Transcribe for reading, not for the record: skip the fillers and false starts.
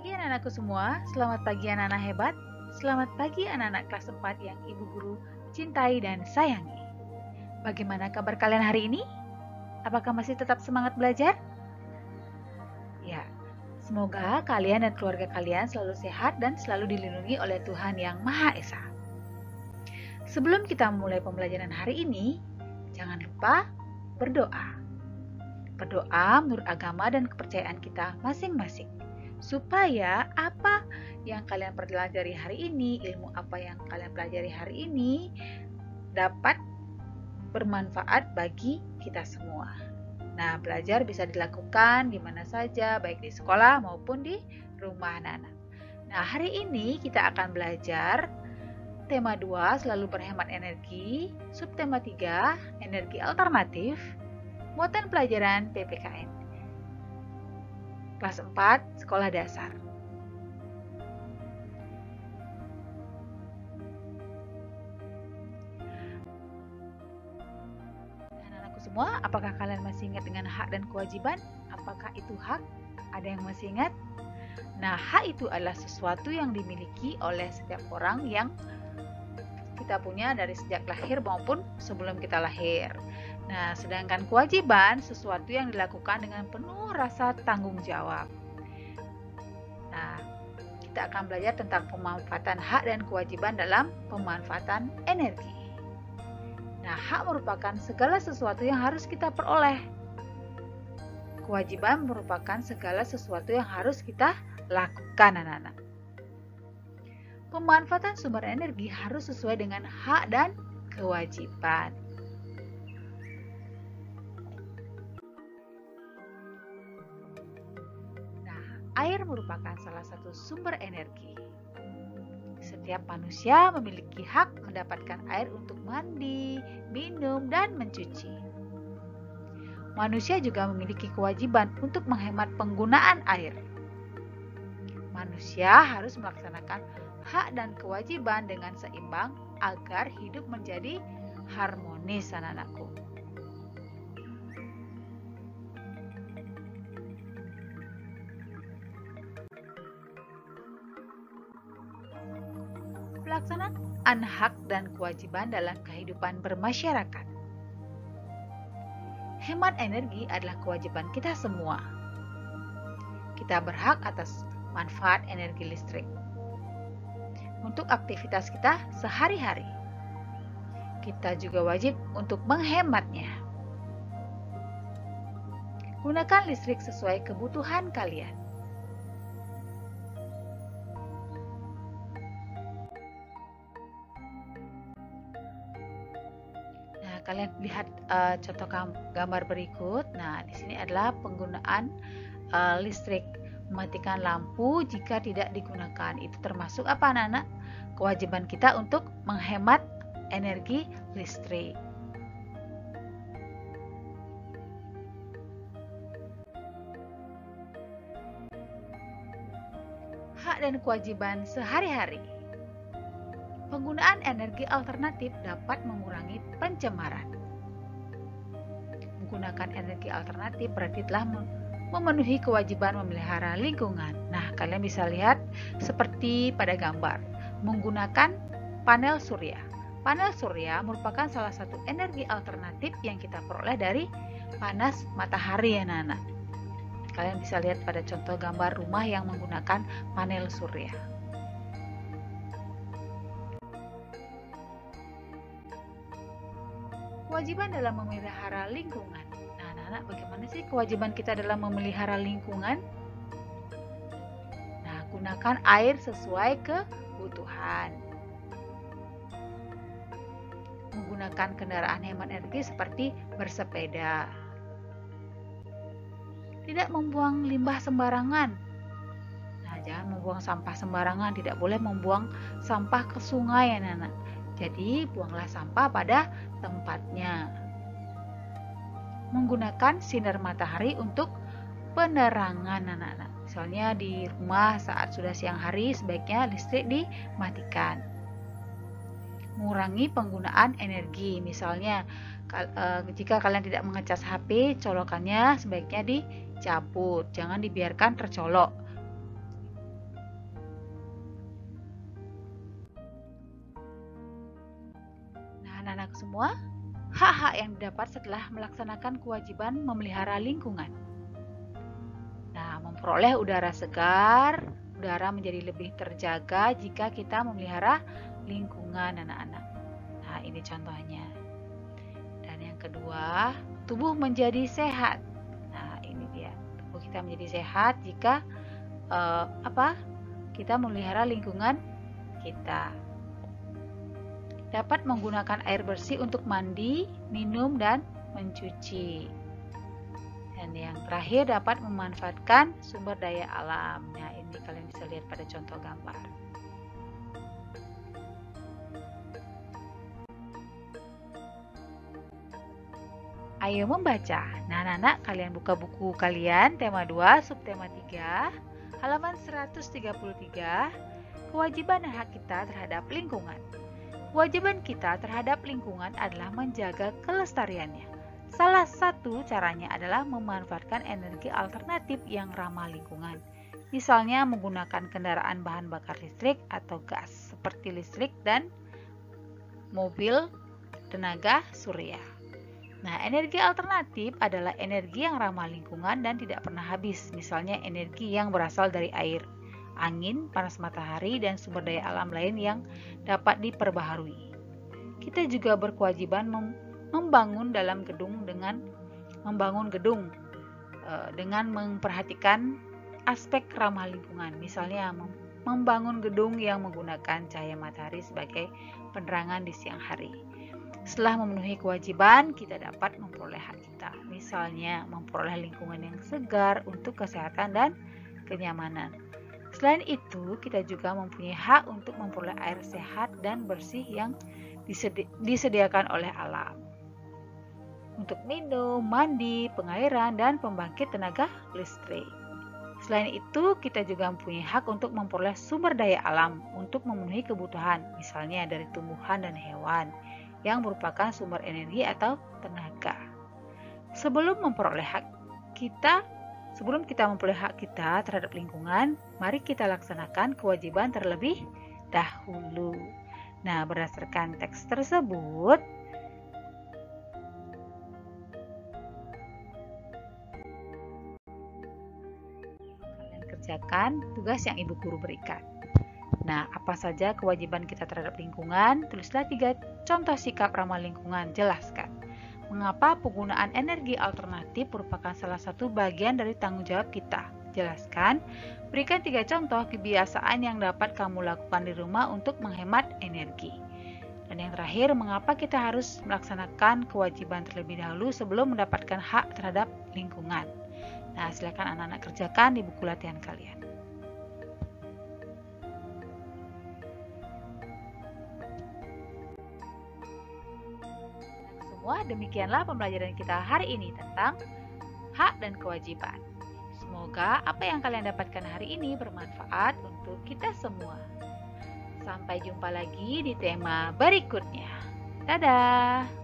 Pagi anak-anakku semua, selamat pagi anak-anak hebat. Selamat pagi anak-anak kelas 4 yang Ibu Guru cintai dan sayangi. Bagaimana kabar kalian hari ini? Apakah masih tetap semangat belajar? Ya, semoga kalian dan keluarga kalian selalu sehat dan selalu dilindungi oleh Tuhan Yang Maha Esa. Sebelum kita memulai pembelajaran hari ini, jangan lupa berdoa. Berdoa menurut agama dan kepercayaan kita masing-masing. Supaya apa yang kalian pelajari hari ini, ilmu apa yang kalian pelajari hari ini dapat bermanfaat bagi kita semua. Nah, belajar bisa dilakukan di mana saja, baik di sekolah maupun di rumah anak-anak. Nah, hari ini kita akan belajar tema 2, selalu berhemat energi, subtema 3, energi alternatif, muatan pelajaran PPKN. Kelas 4, Sekolah Dasar. Anak-anakku semua, apakah kalian masih ingat dengan hak dan kewajiban? Apakah itu hak? Ada yang masih ingat? Nah, hak itu adalah sesuatu yang dimiliki oleh setiap orang yang kita punya dari sejak lahir maupun sebelum kita lahir. Nah, sedangkan kewajiban sesuatu yang dilakukan dengan penuh rasa tanggung jawab. Nah, kita akan belajar tentang pemanfaatan hak dan kewajiban dalam pemanfaatan energi. Nah, hak merupakan segala sesuatu yang harus kita peroleh. Kewajiban merupakan segala sesuatu yang harus kita lakukan, anak-anak. Pemanfaatan sumber energi harus sesuai dengan hak dan kewajiban. Nah, air merupakan salah satu sumber energi. Setiap manusia memiliki hak mendapatkan air untuk mandi, minum, dan mencuci. Manusia juga memiliki kewajiban untuk menghemat penggunaan air. Manusia harus melaksanakan hak dan kewajiban dengan seimbang agar hidup menjadi harmonis, anak-anakku. Pelaksanaan hak dan kewajiban dalam kehidupan bermasyarakat. Hemat energi adalah kewajiban kita semua. Kita berhak atas manfaat energi listrik untuk aktivitas kita sehari-hari. Kita juga wajib untuk menghematnya. Gunakan listrik sesuai kebutuhan kalian. Nah, kalian lihat contoh gambar berikut. Nah, di sini adalah penggunaan listrik. Mematikan lampu jika tidak digunakan. Itu termasuk apa, anak-anak? Kewajiban kita untuk menghemat energi listrik. Hak dan kewajiban sehari-hari. Penggunaan energi alternatif dapat mengurangi pencemaran. Menggunakan energi alternatif berarti telah memenuhi kewajiban memelihara lingkungan. Nah, kalian bisa lihat seperti pada gambar, menggunakan panel surya. Panel surya merupakan salah satu energi alternatif yang kita peroleh dari panas matahari, ya, anak-anak. Kalian bisa lihat pada contoh gambar rumah yang menggunakan panel surya. Kewajiban dalam memelihara lingkungan. Anak-anak, bagaimana sih kewajiban kita dalam memelihara lingkungan? Nah, gunakan air sesuai kebutuhan. Menggunakan kendaraan hemat energi seperti bersepeda. Tidak membuang limbah sembarangan. Nah, jangan membuang sampah sembarangan, tidak boleh membuang sampah ke sungai, anak-anak. Jadi, buanglah sampah pada tempatnya. Menggunakan sinar matahari untuk penerangan, anak-anak. Misalnya di rumah saat sudah siang hari sebaiknya listrik dimatikan. Mengurangi penggunaan energi. Misalnya jika kalian tidak mengecas HP, colokannya sebaiknya dicabut, jangan dibiarkan tercolok. semua, hak-hak yang didapat setelah melaksanakan kewajiban memelihara lingkungan. Nah, memperoleh udara segar, udara menjadi lebih terjaga jika kita memelihara lingkungan anak-anak. Nah, ini contohnya. Dan yang kedua, tubuh menjadi sehat. Nah, ini dia. Tubuh kita menjadi sehat jika kita memelihara lingkungan kita. Dapat menggunakan air bersih untuk mandi, minum, dan mencuci. Dan yang terakhir, dapat memanfaatkan sumber daya alam. Nah, ini kalian bisa lihat pada contoh gambar. Ayo membaca. Nah, anak-anak, kalian buka buku kalian, tema 2, subtema 3, halaman 133, kewajiban dan hak kita terhadap lingkungan. Kewajiban kita terhadap lingkungan adalah menjaga kelestariannya. Salah satu caranya adalah memanfaatkan energi alternatif yang ramah lingkungan. Misalnya menggunakan kendaraan bahan bakar listrik atau gas, seperti listrik dan mobil tenaga surya. Nah, energi alternatif adalah energi yang ramah lingkungan dan tidak pernah habis. Misalnya energi yang berasal dari air, angin, panas matahari, dan sumber daya alam lain yang dapat diperbaharui. Kita juga berkewajiban membangun gedung dengan memperhatikan aspek ramah lingkungan. Misalnya membangun gedung yang menggunakan cahaya matahari sebagai penerangan di siang hari. Setelah memenuhi kewajiban, kita dapat memperoleh hak kita. Misalnya memperoleh lingkungan yang segar untuk kesehatan dan kenyamanan. Selain itu, kita juga mempunyai hak untuk memperoleh air sehat dan bersih yang disediakan oleh alam. Untuk minum, mandi, pengairan, dan pembangkit tenaga listrik. Selain itu, kita juga mempunyai hak untuk memperoleh sumber daya alam untuk memenuhi kebutuhan, misalnya dari tumbuhan dan hewan, yang merupakan sumber energi atau tenaga. Sebelum kita memperoleh hak kita terhadap lingkungan, mari kita laksanakan kewajiban terlebih dahulu. Nah, berdasarkan teks tersebut, kalian kerjakan tugas yang ibu guru berikan. Nah, apa saja kewajiban kita terhadap lingkungan? Tulislah 3 contoh sikap ramah lingkungan. Jelaskan mengapa penggunaan energi alternatif merupakan salah satu bagian dari tanggung jawab kita. Jelaskan, berikan 3 contoh kebiasaan yang dapat kamu lakukan di rumah untuk menghemat energi. Dan yang terakhir, mengapa kita harus melaksanakan kewajiban terlebih dahulu sebelum mendapatkan hak terhadap lingkungan. Nah, silakan anak-anak kerjakan di buku latihan kalian. Demikianlah pembelajaran kita hari ini tentang hak dan kewajiban. Semoga apa yang kalian dapatkan hari ini bermanfaat untuk kita semua. Sampai jumpa lagi di tema berikutnya. Dadah!